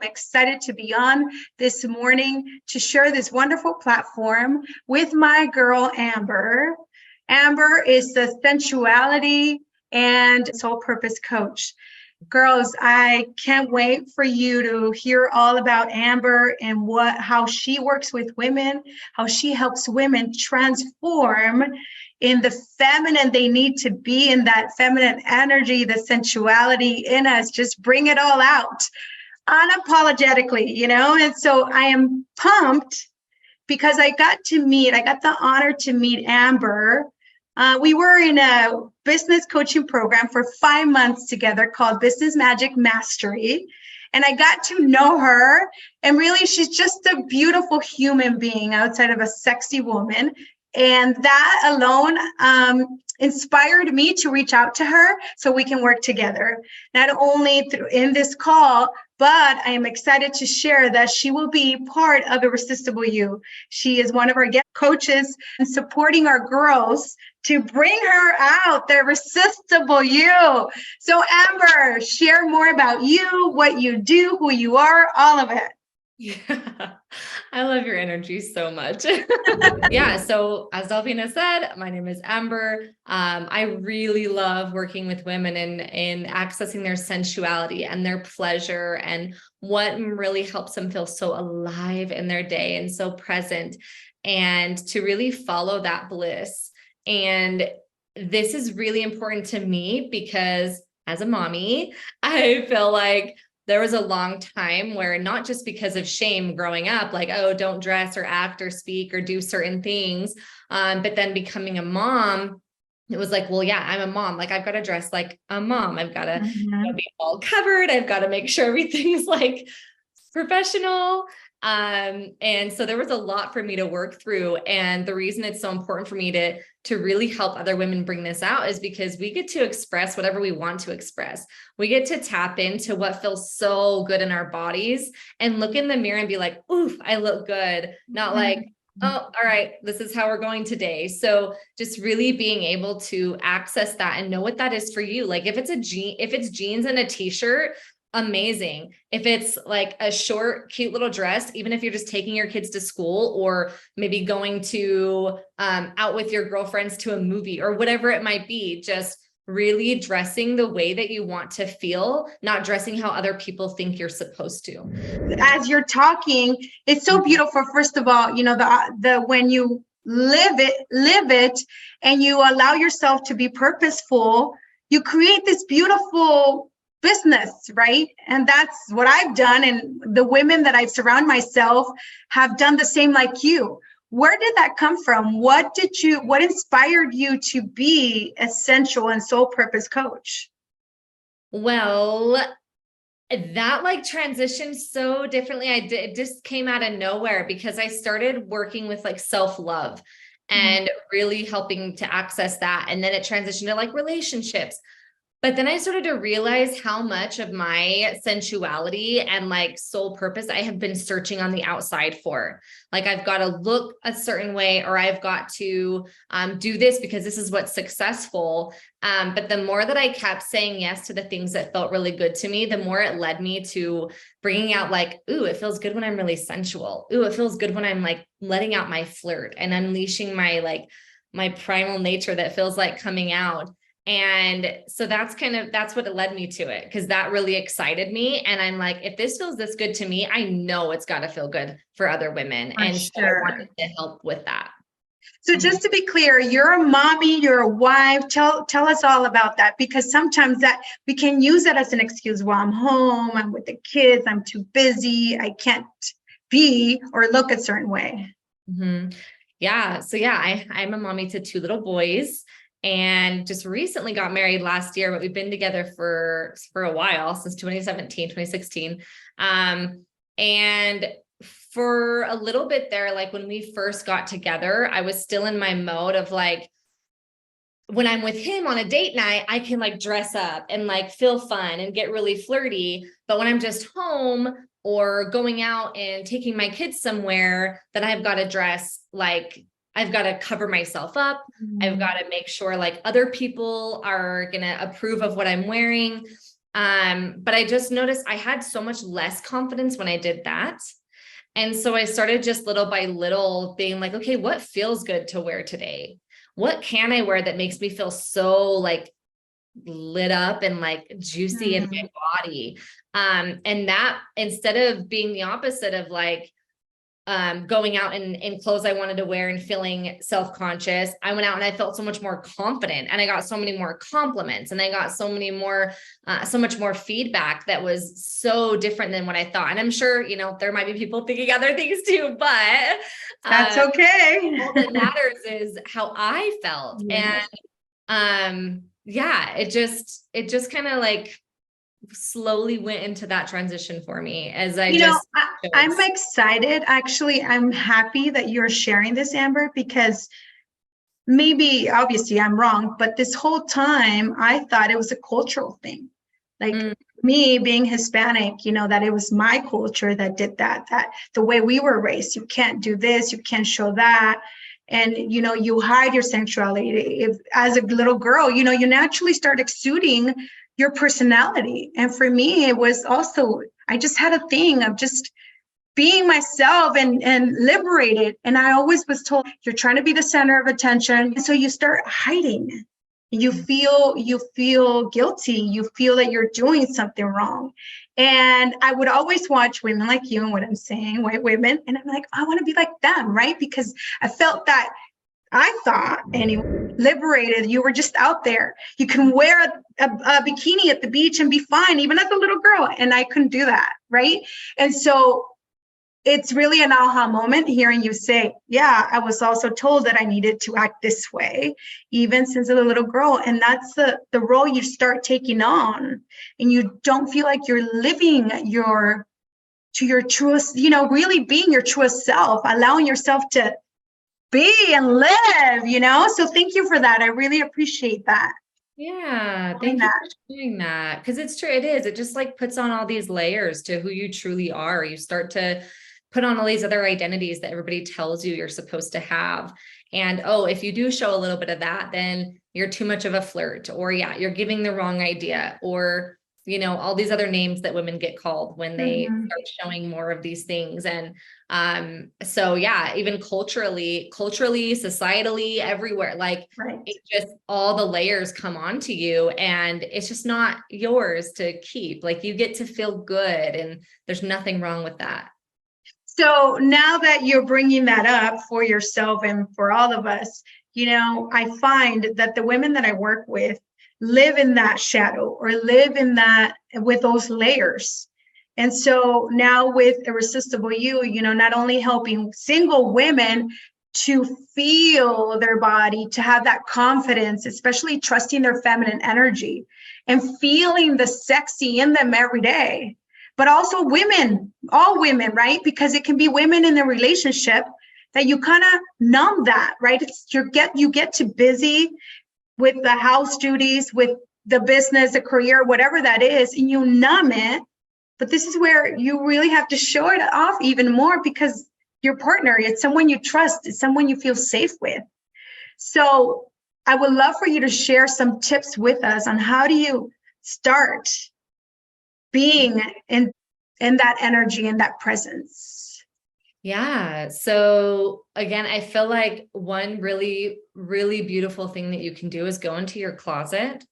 I'm excited to be on this morning to share this wonderful platform with my girl, Amber. Amber is the Sensuality and Soul Purpose Coach. Girls, I can't wait for you to hear all about Amber and how she works with women, how she helps women transform in the feminine they need to be, in that feminine energy, the sensuality in us. Just bring it all out unapologetically, And so I am pumped because I got the honor to meet Amber. We were in a business coaching program for 5 months together called Business Magic Mastery. And I got to know her. And really, she's just a beautiful human being outside of a sexy woman. And that alone inspired me to reach out to her so we can work together, not only in this call, but I am excited to share that she will be part of Irresistible You. She is one of our guest coaches and supporting our girls to bring her out, the Irresistible You. So Amber, share more about you, what you do, who you are, all of it. Yeah, I love your energy so much. Yeah. So as Delphina said, my name is Amber. I really love working with women in accessing their sensuality and their pleasure and what really helps them feel so alive in their day and so present, and to really follow that bliss. And this is really important to me because as a mommy, I feel like there was a long time where, not just because of shame growing up, like, oh, don't dress or act or speak or do certain things. But then becoming a mom, it was like, well, yeah, I'm a mom. Like, I've got to dress like a mom. I've got to be all covered. I've got to make sure everything's like professional. And so there was a lot for me to work through. And the reason it's so important for me to really help other women bring this out is because we get to express whatever we want to express. We get to tap into what feels so good in our bodies and look in the mirror and be like, oof, I look good. Not like, oh, all right, this is how we're going today. So just really being able to access that and know what that is for you. Like if it's jeans and a t-shirt, amazing. If it's like a short, cute little dress, even if you're just taking your kids to school or maybe going to out with your girlfriends to a movie or whatever it might be, just really dressing the way that you want to feel, not dressing how other people think you're supposed to. As you're talking, it's so beautiful. First of all, the when you live it and you allow yourself to be purposeful, you create this beautiful business, right? And that's what I've done. And the women that I've surrounded myself have done the same like you. Where did that come from? What inspired you to be a sensual and soul purpose coach? Well, that like transitioned so differently. It just came out of nowhere because I started working with like self-love and really helping to access that. And then it transitioned to like relationships. But then I started to realize how much of my sensuality and like soul purpose I have been searching on the outside for. Like I've got to look a certain way, or I've got to do this because this is what's successful. But the more that I kept saying yes to the things that felt really good to me, the more it led me to bringing out like, ooh, it feels good when I'm really sensual. Ooh, it feels good when I'm like letting out my flirt and unleashing my primal nature that feels like coming out. And so that's what it led me to it, because that really excited me. And I'm like, if this feels this good to me, I know it's got to feel good for other women. So I wanted to help with that. So just to be clear, you're a mommy, you're a wife. Tell us all about that, because sometimes that we can use that as an excuse. Well, I'm home, I'm with the kids, I'm too busy, I can't be or look a certain way. Yeah. So yeah, I'm a mommy to 2 little boys. And just recently got married last year, but we've been together for a while, since 2017, 2016. And for a little bit there, like when we first got together, I was still in my mode of like, when I'm with him on a date night, I can like dress up and like feel fun and get really flirty. But when I'm just home or going out and taking my kids somewhere, then I've got to dress like, I've got to cover myself up. I've got to make sure like other people are going to approve of what I'm wearing. But I just noticed I had so much less confidence when I did that. And so I started just little by little being like, okay, what feels good to wear today? What can I wear that makes me feel so like lit up and like juicy in my body? And that, instead of being the opposite of like, going out in clothes I wanted to wear and feeling self-conscious, I went out and I felt so much more confident, and I got so many more compliments, and I got so much more feedback that was so different than what I thought. And I'm sure, there might be people thinking other things too, but that's okay. all that matters is how I felt. Yes. And yeah, it just kind of like slowly went into that transition for me as I'm excited. Actually, I'm happy that you're sharing this, Amber, because maybe obviously I'm wrong, but this whole time I thought it was a cultural thing. Like me being Hispanic, that it was my culture that did that the way we were raised, you can't do this, you can't show that. And, you hide your sensuality. If as a little girl, you naturally start exuding your personality. And for me, it was also, I just had a thing of just being myself and liberated. And I always was told, you're trying to be the center of attention. And so you start hiding. You feel guilty. You feel that you're doing something wrong. And I would always watch women like you and what I'm saying, white women. And I'm like, I want to be like them, right? Because I felt that, I thought anyway, liberated. You were just out there. You can wear a bikini at the beach and be fine, even as a little girl. And I couldn't do that, right? And so it's really an aha moment hearing you say, yeah, I was also told that I needed to act this way, even since a little girl. And that's the role you start taking on. And you don't feel like you're living your truest, really being your truest self, allowing yourself to be and live. So thank you for that. I really appreciate that. Yeah, thank you for doing that. Because it's true, it is. It just like puts on all these layers to who you truly are. You start to put on all these other identities that everybody tells you you're supposed to have. And if you do show a little bit of that, then you're too much of a flirt, or you're giving the wrong idea, or all these other names that women get called when they start showing more of these things. And so yeah, even culturally, societally, everywhere, like it just, all the layers come onto you, and it's just not yours to keep. Like you get to feel good, and there's nothing wrong with that. So now that you're bringing that up for yourself and for all of us, I find that the women that I work with live in that shadow, or live in that with those layers. And so now with Irresistible You, not only helping single women to feel their body, to have that confidence, especially trusting their feminine energy and feeling the sexy in them every day, but also women, all women, right? Because it can be women in a relationship that you kind of numb that, right? You get too busy with the house duties, with the business, the career, whatever that is, and you numb it. But this is where you really have to show it off even more, because your partner, it's someone you trust, it's someone you feel safe with. So I would love for you to share some tips with us on how do you start being in that energy and that presence. Yeah. So again, I feel like one really, really beautiful thing that you can do is go into your closet,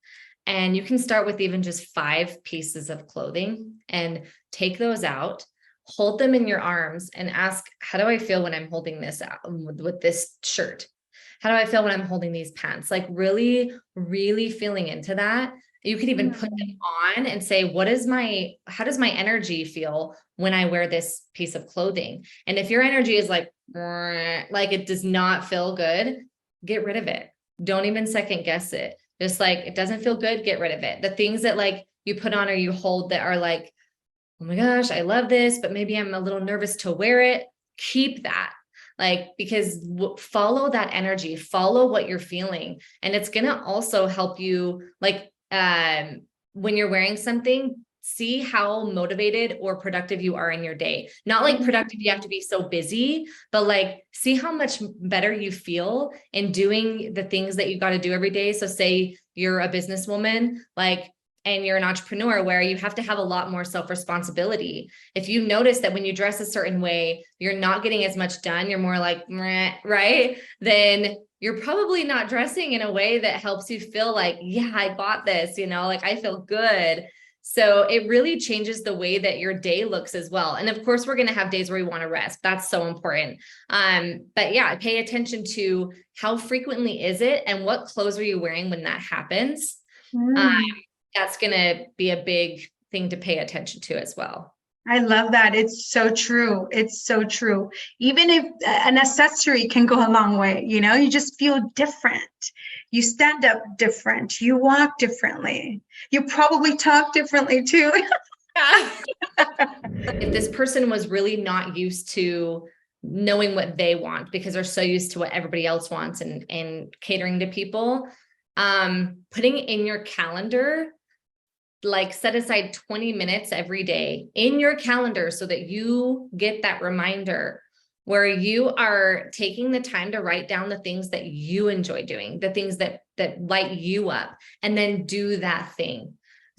and you can start with even just 5 pieces of clothing and take those out, hold them in your arms, and ask, how do I feel when I'm holding this out with this shirt? How do I feel when I'm holding these pants? Like really, really feeling into that. You could even put them on and say, how does my energy feel when I wear this piece of clothing? And if your energy is like it does not feel good, get rid of it. Don't even second guess it. Just like, it doesn't feel good, get rid of it. The things that like you put on or you hold that are like, oh my gosh, I love this, but maybe I'm a little nervous to wear it. Keep that. Like, because follow that energy, follow what you're feeling. And it's going to also help you, like, when you're wearing something, see how motivated or productive you are in your day. Not like productive, you have to be so busy, but like, see how much better you feel in doing the things that you got to do every day. So say you're a businesswoman, like, and you're an entrepreneur where you have to have a lot more self-responsibility. If you notice that when you dress a certain way, you're not getting as much done, you're more like, meh, right? Then you're probably not dressing in a way that helps you feel like, yeah, I got this, like I feel good. So it really changes the way that your day looks as well. And of course, we're going to have days where we want to rest. That's so important. But yeah, pay attention to how frequently is it and what clothes are you wearing when that happens. That's going to be a big thing to pay attention to as well. I love that. It's so true. It's so true. Even if an accessory can go a long way, you just feel different. You stand up different. You walk differently. You probably talk differently too. If this person was really not used to knowing what they want because they're so used to what everybody else wants and catering to people, putting in your calendar, like set aside 20 minutes every day in your calendar so that you get that reminder where you are taking the time to write down the things that you enjoy doing, the things that light you up, and then do that thing.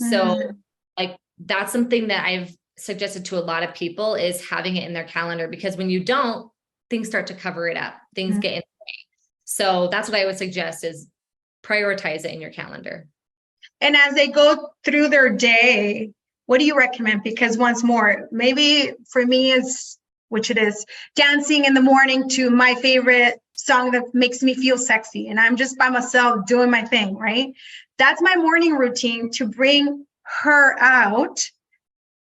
So like that's something that I've suggested to a lot of people is having it in their calendar, because when you don't, things start to cover it up. Things get in the way. So that's what I would suggest is prioritize it in your calendar. And as they go through their day, what do you recommend? Because once more, maybe for me which it is, dancing in the morning to my favorite song that makes me feel sexy. And I'm just by myself doing my thing, right? That's my morning routine to bring her out.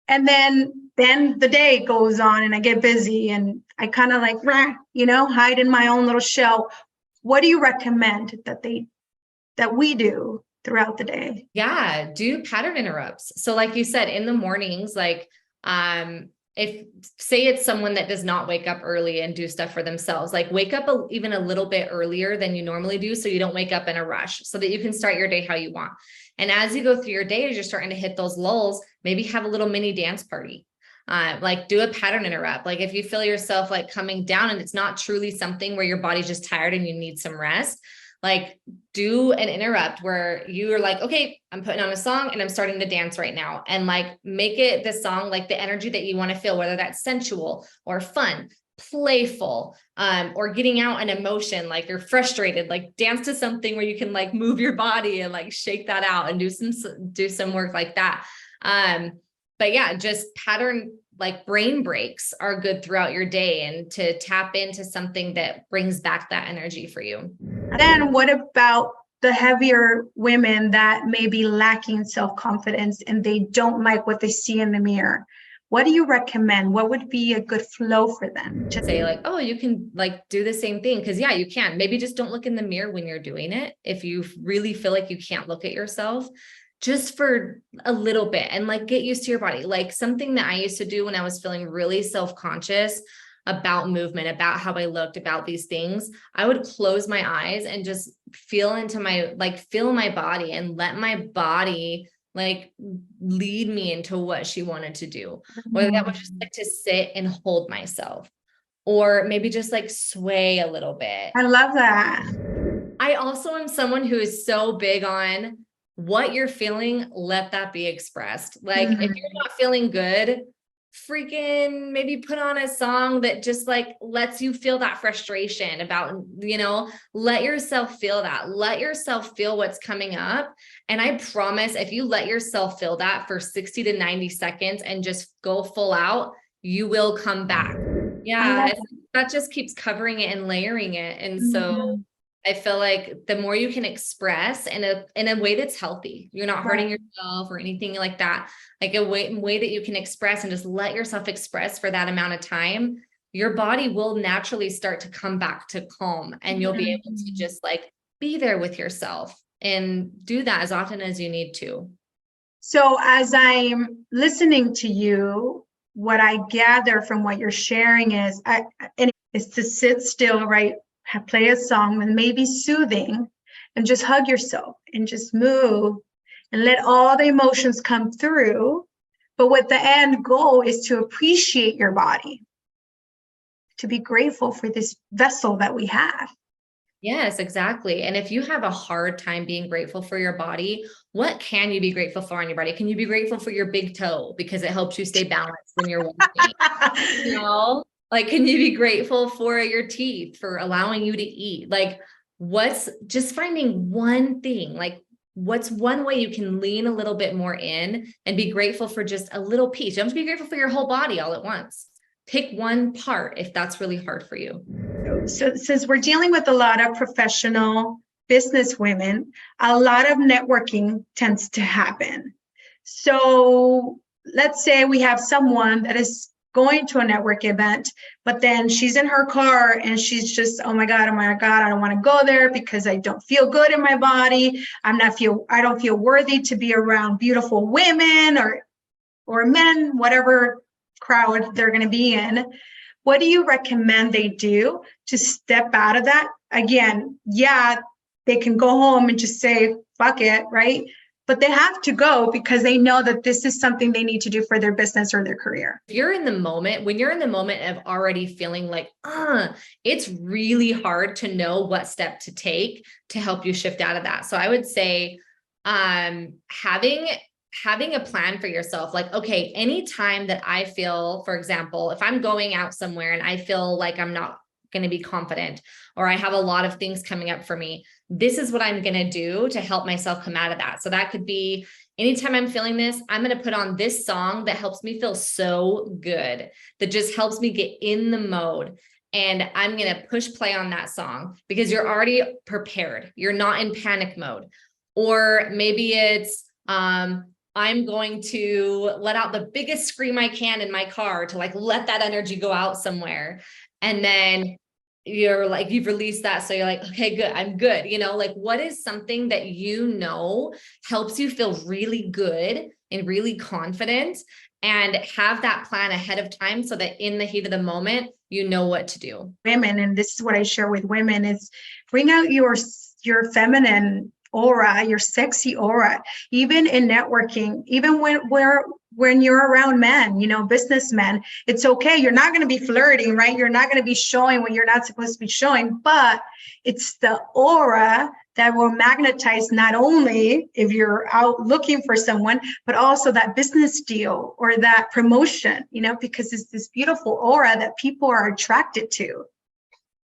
And then the day goes on and I get busy and I kind of like, hide in my own little shell. What do you recommend that we do throughout the day? Yeah, do pattern interrupts. So like you said, in the mornings, like if say it's someone that does not wake up early and do stuff for themselves, like wake up even a little bit earlier than you normally do, so you don't wake up in a rush, so that you can start your day how you want. And as you go through your day, as you're starting to hit those lulls, maybe have a little mini dance party. Like do a pattern interrupt. Like if you feel yourself like coming down and it's not truly something where your body's just tired and you need some rest, like do an interrupt where you are like, okay, I'm putting on a song and I'm starting to dance right now. And like, make it the song, like the energy that you want to feel, whether that's sensual or fun, playful, or getting out an emotion, like you're frustrated, like dance to something where you can like move your body and like shake that out and do some work like that. But yeah, just pattern, like brain breaks are good throughout your day and to tap into something that brings back that energy for you. Then what about the heavier women that may be lacking self-confidence and they don't like what they see in the mirror? What do you recommend? What would be a good flow for them? To say like, oh, you can like do the same thing. Cause yeah, you can. Maybe just don't look in the mirror when you're doing it. If you really feel like you can't look at yourself, just for a little bit and like get used to your body. Like something that I used to do when I was feeling really self-conscious about movement, about how I looked, about these things, I would close my eyes and just feel my body and let my body like lead me into what she wanted to do. Whether that was just like to sit and hold myself, or maybe just like sway a little bit. I love that. I also am someone who is so big on what you're feeling, let that be expressed. Like if you're not feeling good, freaking maybe put on a song that just like lets you feel that frustration about, let yourself feel that. Let yourself feel what's coming up. And I promise if you let yourself feel that for 60 to 90 seconds and just go full out, you will come back. Yeah, that just keeps covering it and layering it. And so I feel like the more you can express in a way that's healthy, you're not hurting yourself or anything like that, like a way that you can express and just let yourself express for that amount of time, your body will naturally start to come back to calm, and you'll be able to just like be there with yourself and do that as often as you need to. So as I'm listening to you, what I gather from what you're sharing is to sit still, right? Play a song and maybe soothing, and just hug yourself and just move and let all the emotions come through. But what the end goal is to appreciate your body, to be grateful for this vessel that we have, Yes, exactly. And if you have a hard time being grateful for your body, what can you be grateful for on your body? Can you be grateful for your big toe because it helps you stay balanced when you're walking? You know, like, can you be grateful for your teeth for allowing you to eat? Like, what's just finding one thing, like, what's one way you can lean a little bit more in and be grateful for just a little piece? You don't have to be grateful for your whole body all at once. Pick one part if that's really hard for you. So since we're dealing with a lot of professional business women, a lot of networking tends to happen. So let's say we have someone that is going to a network event, but then she's in her car and she's just, oh my God, I don't want to go there because I don't feel good in my body. I don't feel worthy to be around beautiful women or men, whatever crowd they're going to be in. What do you recommend they do to step out of that? Again, yeah, they can go home and just say, fuck it, right? But they have to go because they know that this is something they need to do for their business or their career. If you're in the moment, when you're in the moment of already feeling like, it's really hard to know what step to take to help you shift out of that. So I would say, having a plan for yourself, like, okay, anytime that I feel, for example, if I'm going out somewhere and I feel like I'm not going to be confident, or I have a lot of things coming up for me, this is what I'm going to do to help myself come out of that. So that could be anytime I'm feeling this, I'm going to put on this song that helps me feel so good, that just helps me get in the mode. And I'm going to push play on that song because you're already prepared. You're not in panic mode. Or maybe it's, I'm going to let out the biggest scream I can in my car to like let that energy go out somewhere. And then you're like, you've released that. So you're like, okay, good. I'm good. You know, like, what is something that, you know, helps you feel really good and really confident, and have that plan ahead of time so that in the heat of the moment, you know what to do. Women, and this is what I share with women, is bring out your feminine aura, your sexy aura, even in networking, even when you're around men, you know, businessmen. It's okay. You're not going to be flirting, right? You're not going to be showing what you're not supposed to be showing, but it's the aura that will magnetize, not only if you're out looking for someone, but also that business deal or that promotion, you know, because it's this beautiful aura that people are attracted to.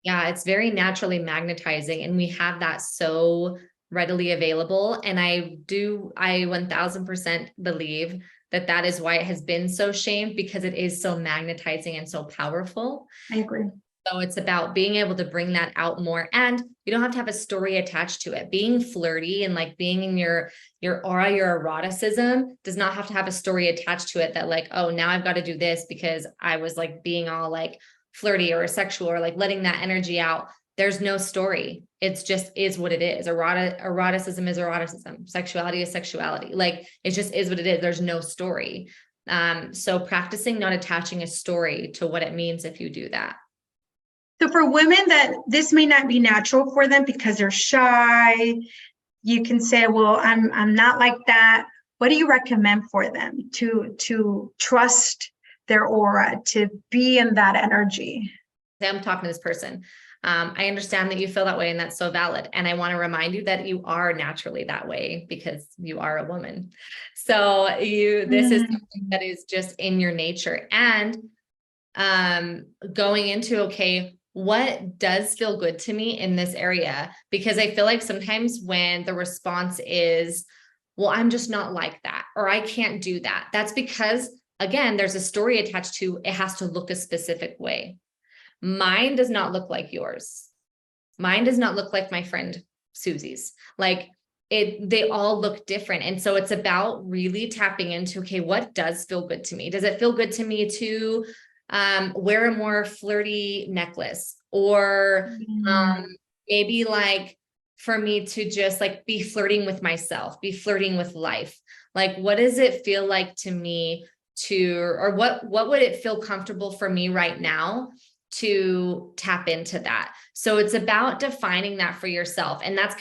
Yeah, it's very naturally magnetizing, and we have that so readily available. And I 1000% believe that that is why it has been so shamed, because it is so magnetizing and so powerful. I agree. So it's about being able to bring that out more, and you don't have to have a story attached to it. Being flirty and like being in your aura, your eroticism does not have to have a story attached to it that like, oh, now I've got to do this because I was like being all like flirty or sexual or like letting that energy out. There's no story. It's just is what it is. Eroticism is eroticism. Sexuality is sexuality. Like, it just is what it is. There's no story. So practicing not attaching a story to what it means if you do that. So for women that this may not be natural for them because they're shy, you can say, well, I'm not like that. What do you recommend for them to trust their aura, to be in that energy? I'm talking to this person. I understand that you feel that way, and that's so valid. And I want to remind you that you are naturally that way because you are a woman. So this is something that is just in your nature. And going into, okay, what does feel good to me in this area? Because I feel like sometimes when the response is, well, I'm just not like that, or I can't do that, that's because, again, there's a story attached to it. Has to look a specific way. Mine does not look like yours. Mine does not look like my friend Susie's. Like, they all look different. And so it's about really tapping into, okay, what does feel good to me? Does it feel good to me to wear a more flirty necklace, or maybe like for me to just like be flirting with myself, be flirting with life? Like, what does it feel like to me or what would it feel comfortable for me right now to tap into that? So it's about defining that for yourself. And that's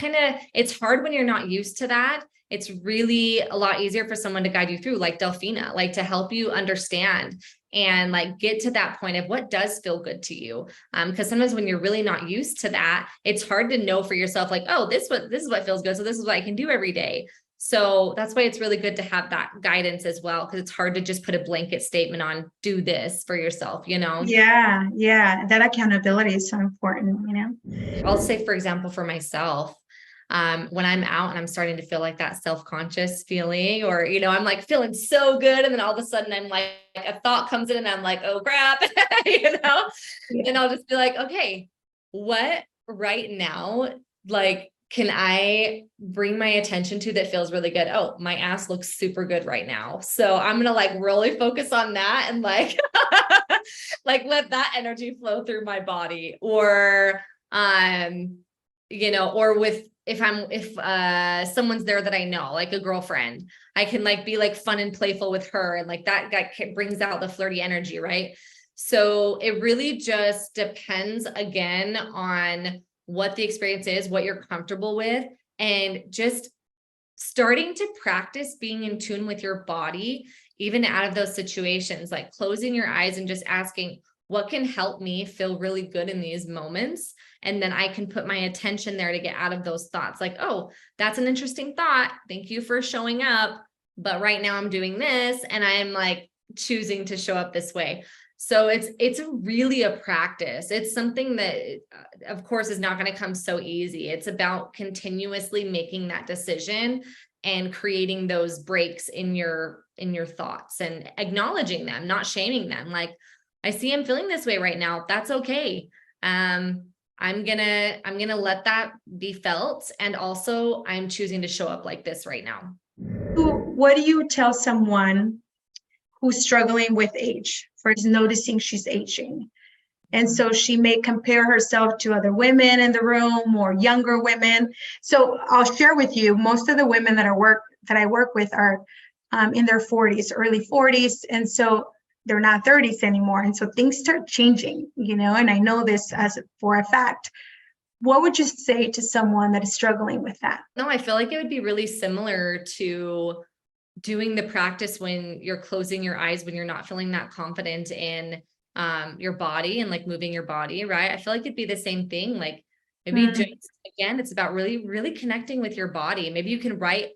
it's hard when you're not used to that. It's really a lot easier for someone to guide you through, like Delphina, like to help you understand and like get to that point of what does feel good to you. Because sometimes when you're really not used to that, it's hard to know for yourself, like, oh, this is what feels good. So this is what I can do every day. So that's why it's really good to have that guidance as well, because it's hard to just put a blanket statement on do this for yourself, you know? Yeah, yeah. That accountability is so important, you know? I'll say, for example, for myself, when I'm out and I'm starting to feel like that self-conscious feeling, or, you know, I'm like feeling so good. And then all of a sudden I'm like, a thought comes in and I'm like, oh crap, you know, Yeah. and I'll just be like, okay, what right now, like, can I bring my attention to that feels really good? Oh, my ass looks super good right now. So I'm going to like really focus on that and like, like let that energy flow through my body. Or, you know, or if someone's there that I know, like a girlfriend, I can like be like fun and playful with her. And like that brings out the flirty energy. Right. So it really just depends again on what the experience is, what you're comfortable with, and just starting to practice being in tune with your body, even out of those situations, like closing your eyes and just asking, what can help me feel really good in these moments? And then I can put my attention there to get out of those thoughts. Like, oh, that's an interesting thought. Thank you for showing up. But right now I'm doing this and I'm like choosing to show up this way. So it's really a practice. It's something that, of course, is not going to come so easy. It's about continuously making that decision and creating those breaks in your thoughts and acknowledging them, not shaming them. Like, I see I'm feeling this way right now. That's okay. I'm gonna let that be felt. And also I'm choosing to show up like this right now. So what do you tell someone who's struggling with age, for noticing she's aging? And so she may compare herself to other women in the room or younger women. So I'll share with you, most of the women that I work with are in their 40s, early 40s. And so they're not 30s anymore. And so things start changing, you know, and I know this as for a fact. What would you say to someone that is struggling with that? No, I feel like it would be really similar to doing the practice when you're closing your eyes, when you're not feeling that confident in your body and like moving your body, right? I feel like it'd be the same thing. Like maybe just again, it's about really connecting with your body. Maybe you can write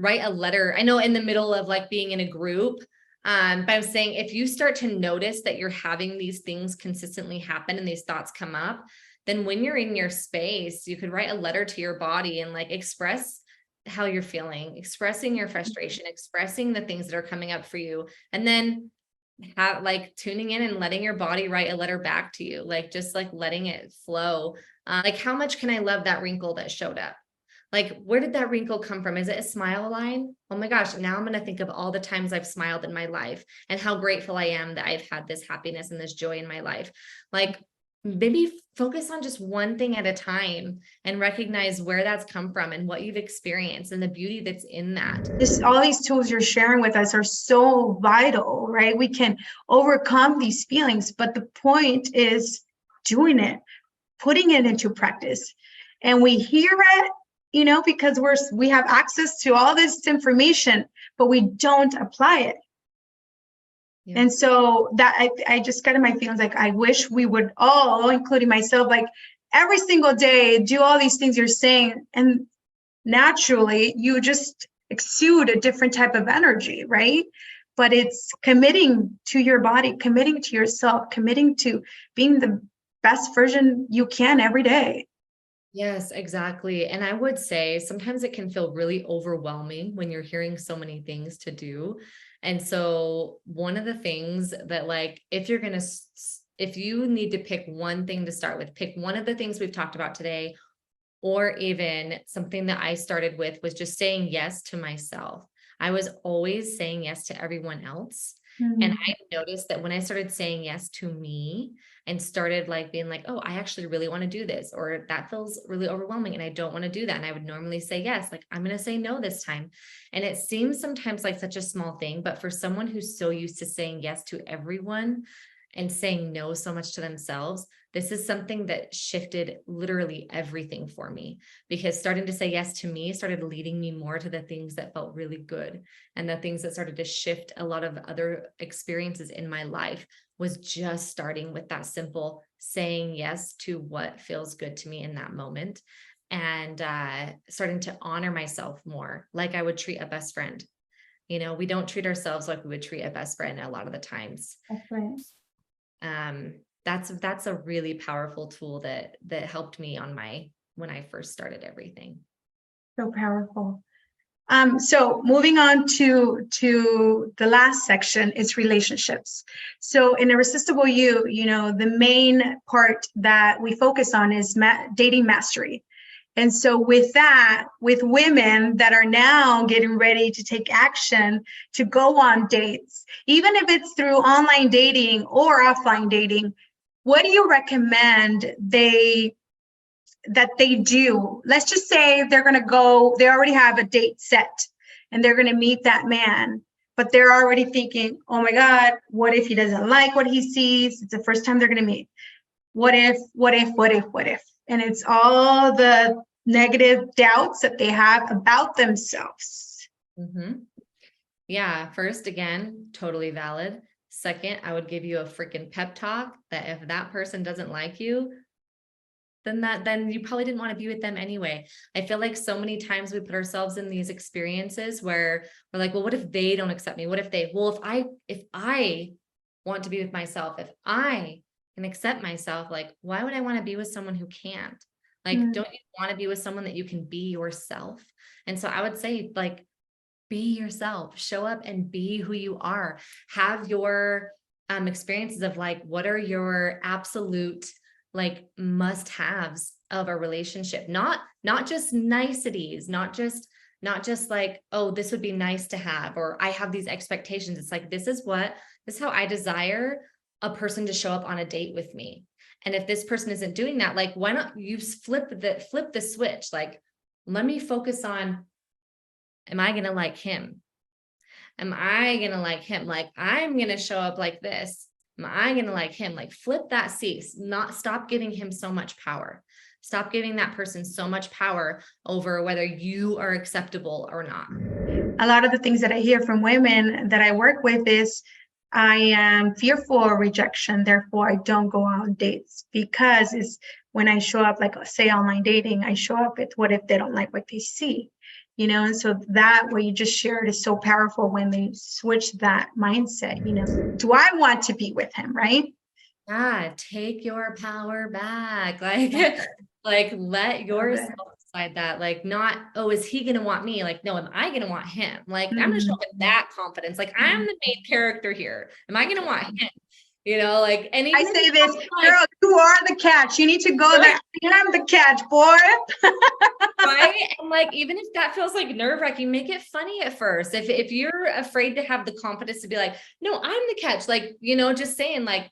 a letter. I know in the middle of like being in a group, but I'm saying if you start to notice that you're having these things consistently happen and these thoughts come up, then when you're in your space, you could write a letter to your body and like express how you're feeling, expressing your frustration, expressing the things that are coming up for you, and then have like tuning in and letting your body write a letter back to you, like just like letting it flow. Like, how much can I love that wrinkle that showed up? Like, where did that wrinkle come from? Is it a smile line? Oh my gosh, now I'm going to think of all the times I've smiled in my life and how grateful I am that I've had this happiness and this joy in my life. Like, maybe focus on just one thing at a time and recognize where that's come from and what you've experienced and the beauty that's in that. All these tools you're sharing with us are so vital, right? We can overcome these feelings, but the point is doing it, putting it into practice. And we hear it, you know, because we have access to all this information, but we don't apply it. Yeah. And so that I just got in my feelings like, I wish we would all, including myself, like every single day, do all these things you're saying. And naturally, you just exude a different type of energy, right? But it's committing to your body, committing to yourself, committing to being the best version you can every day. Yes, exactly. And I would say sometimes it can feel really overwhelming when you're hearing so many things to do. And so one of the things that, like, if you need to pick one thing to start with, pick one of the things we've talked about today, or even something that I started with was just saying yes to myself. I was always saying yes to everyone else. And I noticed that when I started saying yes to me and started like being like, oh, I actually really want to do this, or that feels really overwhelming and I don't want to do that. And I would normally say yes, like I'm going to say no this time. And it seems sometimes like such a small thing, but for someone who's so used to saying yes to everyone, and saying no so much to themselves, this is something that shifted literally everything for me, because starting to say yes to me started leading me more to the things that felt really good. And the things that started to shift a lot of other experiences in my life was just starting with that simple saying yes to what feels good to me in that moment. And starting to honor myself more, like I would treat a best friend. We don't treat ourselves like we would treat a best friend a lot of the times. That's right. That's a really powerful tool that helped me when I first started everything. So powerful. So moving on to the last section is relationships. So in Irresistible You, the main part that we focus on is dating mastery. And so with that, with women that are now getting ready to take action to go on dates, even if it's through online dating or offline dating, what do you recommend that they do? Let's just say they're going to go, they already have a date set and they're going to meet that man, but they're already thinking, oh my God, what if he doesn't like what he sees? It's the first time they're going to meet. What if? And it's all the negative doubts that they have about themselves. Mm-hmm. Yeah. First, again, totally valid. Second, I would give you a freaking pep talk that if that person doesn't like you, then you probably didn't want to be with them anyway. I feel like so many times we put ourselves in these experiences where we're like, well, what if they don't accept me? What if if I want to be with myself, if I can accept myself, like, why would I want to be with someone who can't? Like, don't you want to be with someone that you can be yourself? And so I would say, like, be yourself, show up and be who you are. Have your experiences of like, what are your absolute like must-haves of a relationship? Not just niceties, not just like, oh, this would be nice to have, or I have these expectations. It's like, this is how I desire a person to show up on a date with me. And if this person isn't doing that, like, why not you flip the switch? Like, let me focus on, am I going to like him? Am I going to like him? Like, I'm going to show up like this. Am I going to like him? Like, flip that seat, stop giving him so much power. Stop giving that person so much power over whether you are acceptable or not. A lot of the things that I hear from women that I work with is, I am fearful of rejection, therefore I don't go on dates, because it's when I show up, like say online dating, I show up with what if they don't like what they see, and so that what you just shared is so powerful when they switch that mindset, do I want to be with him, right? Yeah, take your power back. Like let yourself decide that. Like, not, oh, is he gonna want me? Like, no, am I gonna want him? Like, I'm gonna show up with that confidence. Like, I'm the main character here. Am I gonna want him? Like, and I say this, girl, you are the catch. You need to go there. I'm the catch, boy. Right? And like, even if that feels like nerve-wracking, make it funny at first. If you're afraid to have the confidence to be like, no, I'm the catch, like, just saying like,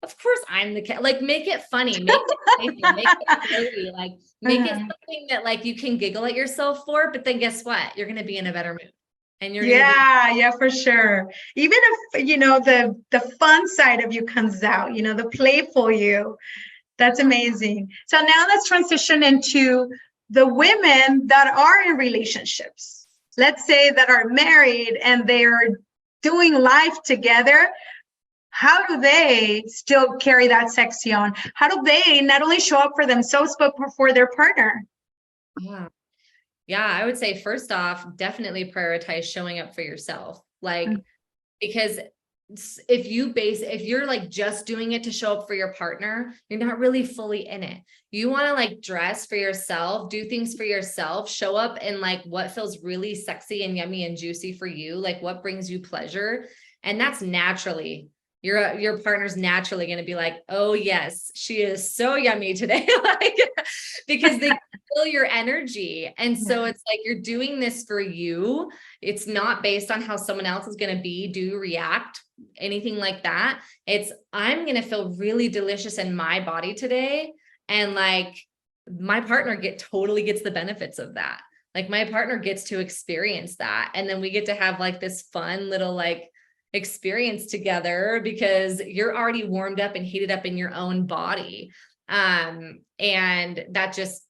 of course I'm the cat. Like, make it funny, make it silly, like make it something that like you can giggle at yourself for, but then guess what? You're gonna be in a better mood. And you're yeah, for sure. Even if the fun side of you comes out, the playful you. That's amazing. So now let's transition into the women that are in relationships. Let's say that are married and they're doing life together. How do they still carry that sexy on? How do they not only show up for themselves, but for their partner? Yeah, I would say first off, definitely prioritize showing up for yourself. Like, because if you're like just doing it to show up for your partner, you're not really fully in it. You want to like dress for yourself, do things for yourself, show up in like what feels really sexy and yummy and juicy for you, like what brings you pleasure. And that's naturally, your partner's naturally going to be like, oh yes, she is so yummy today. Like, because they feel your energy. And so it's like, you're doing this for you. It's not based on how someone else is going to do, react, anything like that. It's, I'm going to feel really delicious in my body today. And like, my partner totally gets the benefits of that. Like, my partner gets to experience that. And then we get to have like this fun little, like, experience together because you're already warmed up and heated up in your own body. And that just,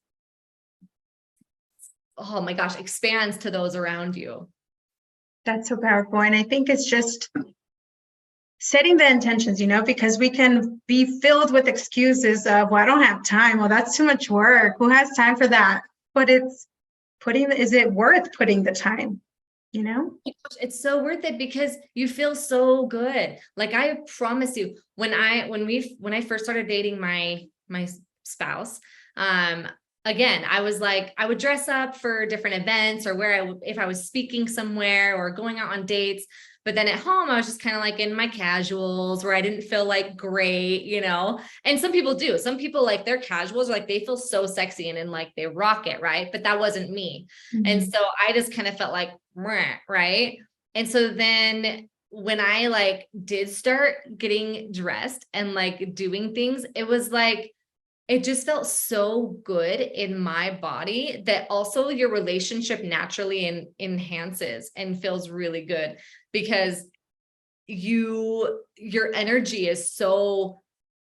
oh my gosh, expands to those around you. That's so powerful. And I think it's just setting the intentions, because we can be filled with excuses of, well, I don't have time. Well, that's too much work. Who has time for that? But is it worth putting the time? It's so worth it because you feel so good. Like, I promise you, when I first started dating my spouse, again, I was like, I would dress up for different events or if I was speaking somewhere or going out on dates. But then at home, I was just kind of like in my casuals where I didn't feel like great, and some people do. Some people, like, their casuals, like, they feel so sexy and like they rock it. Right. But that wasn't me. Mm-hmm. And so I just kind of felt like, right. And so then when I like did start getting dressed and like doing things, it was like, it just felt so good in my body that also your relationship naturally enhances and feels really good because your energy is so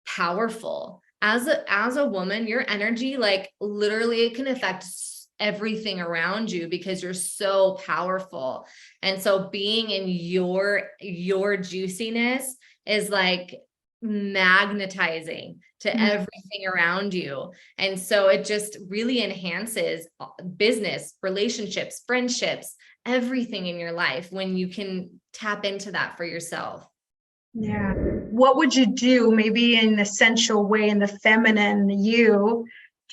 powerful. As a woman, your energy, like, literally it can affect everything around you because you're so powerful. And so being in your juiciness is like magnetizing to everything around you. And so it just really enhances business, relationships, friendships, everything in your life when you can tap into that for yourself. Yeah. What would you do maybe in the sensual way, in the feminine you,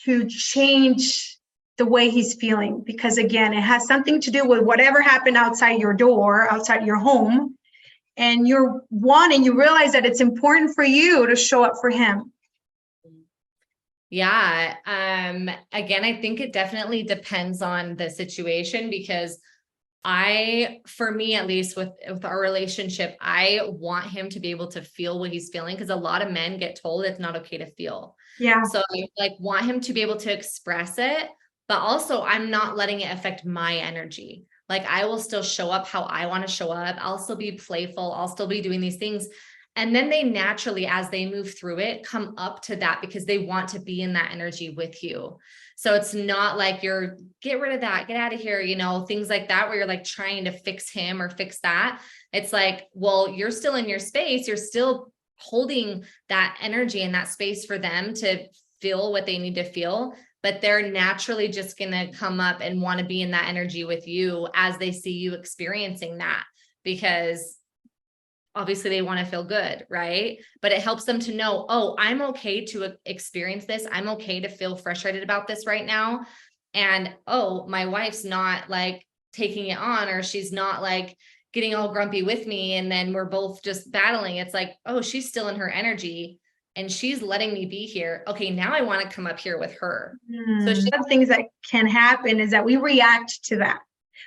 to change the way he's feeling? Because again, it has something to do with whatever happened outside your door, outside your home. And you realize that it's important for you to show up for him. Yeah. Again, I think it definitely depends on the situation because for me, at least with our relationship, I want him to be able to feel what he's feeling because a lot of men get told it's not okay to feel. Yeah. So I like want him to be able to express it, but also I'm not letting it affect my energy. Like, I will still show up how I want to show up. I'll still be playful. I'll still be doing these things. And then they naturally, as they move through it, come up to that because they want to be in that energy with you. So it's not like you're get rid of that, get out of here, things like that, where you're like trying to fix him or fix that. It's like, well, you're still in your space. You're still holding that energy and that space for them to feel what they need to feel. But they're naturally just going to come up and want to be in that energy with you as they see you experiencing that, because obviously they want to feel good, right? But it helps them to know, oh, I'm okay to experience this. I'm okay to feel frustrated about this right now. And, oh, my wife's not like taking it on, or she's not like getting all grumpy with me. And then we're both just battling. It's like, oh, she's still in her energy and she's letting me be here. Okay, now I want to come up here with her. So one of the things that can happen is that we react to that.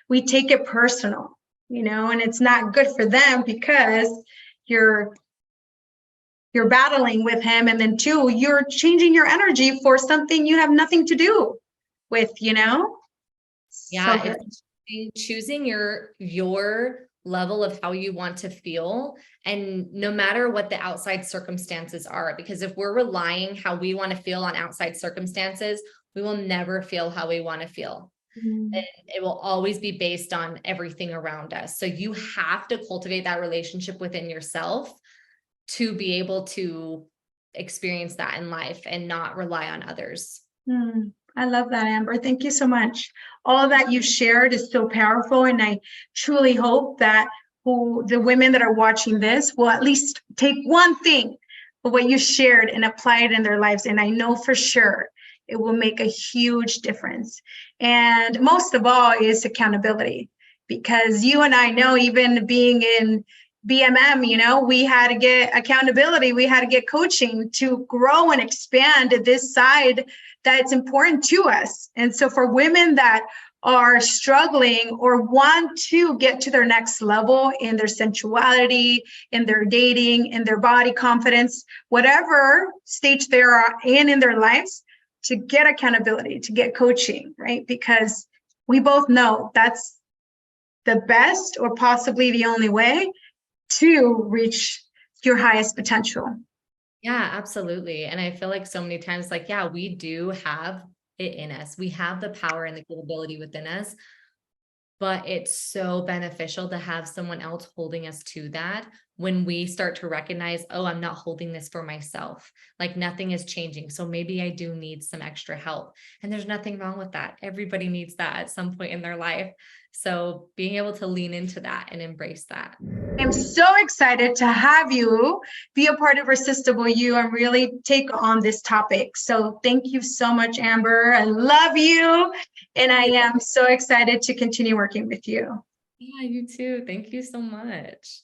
We take it personal, and it's not good for them because you're battling with him. And then two, you're changing your energy for something you have nothing to do with, Yeah. So choosing your level of how you want to feel, and no matter what the outside circumstances are, because if we're relying how we want to feel on outside circumstances, we will never feel how we want to feel. And it will always be based on everything around us. So you have to cultivate that relationship within yourself to be able to experience that in life and not rely on others. I love that, Amber. Thank you so much. All that you shared is so powerful. And I truly hope that the women that are watching this will at least take one thing of what you shared and apply it in their lives. And I know for sure it will make a huge difference. And most of all is accountability, because you and I know, even being in BMM, we had to get accountability. We had to get coaching to grow and expand this side that's important to us. And so for women that are struggling or want to get to their next level in their sensuality, in their dating, in their body confidence, whatever stage they are in their lives, to get accountability, to get coaching, right? Because we both know that's the best or possibly the only way to reach your highest potential. Yeah, absolutely. And I feel like so many times, like, yeah, we do have it in us. We have the power and the capability within us, but it's so beneficial to have someone else holding us to that when we start to recognize, oh, I'm not holding this for myself. Like nothing is changing. So maybe I do need some extra help. And there's nothing wrong with that. Everybody needs that at some point in their life. So being able to lean into that and embrace that. I'm so excited to have you be a part of Irresistible You and really take on this topic. So thank you so much, Amber. I love you. And I am so excited to continue working with you. Yeah, you too. Thank you so much.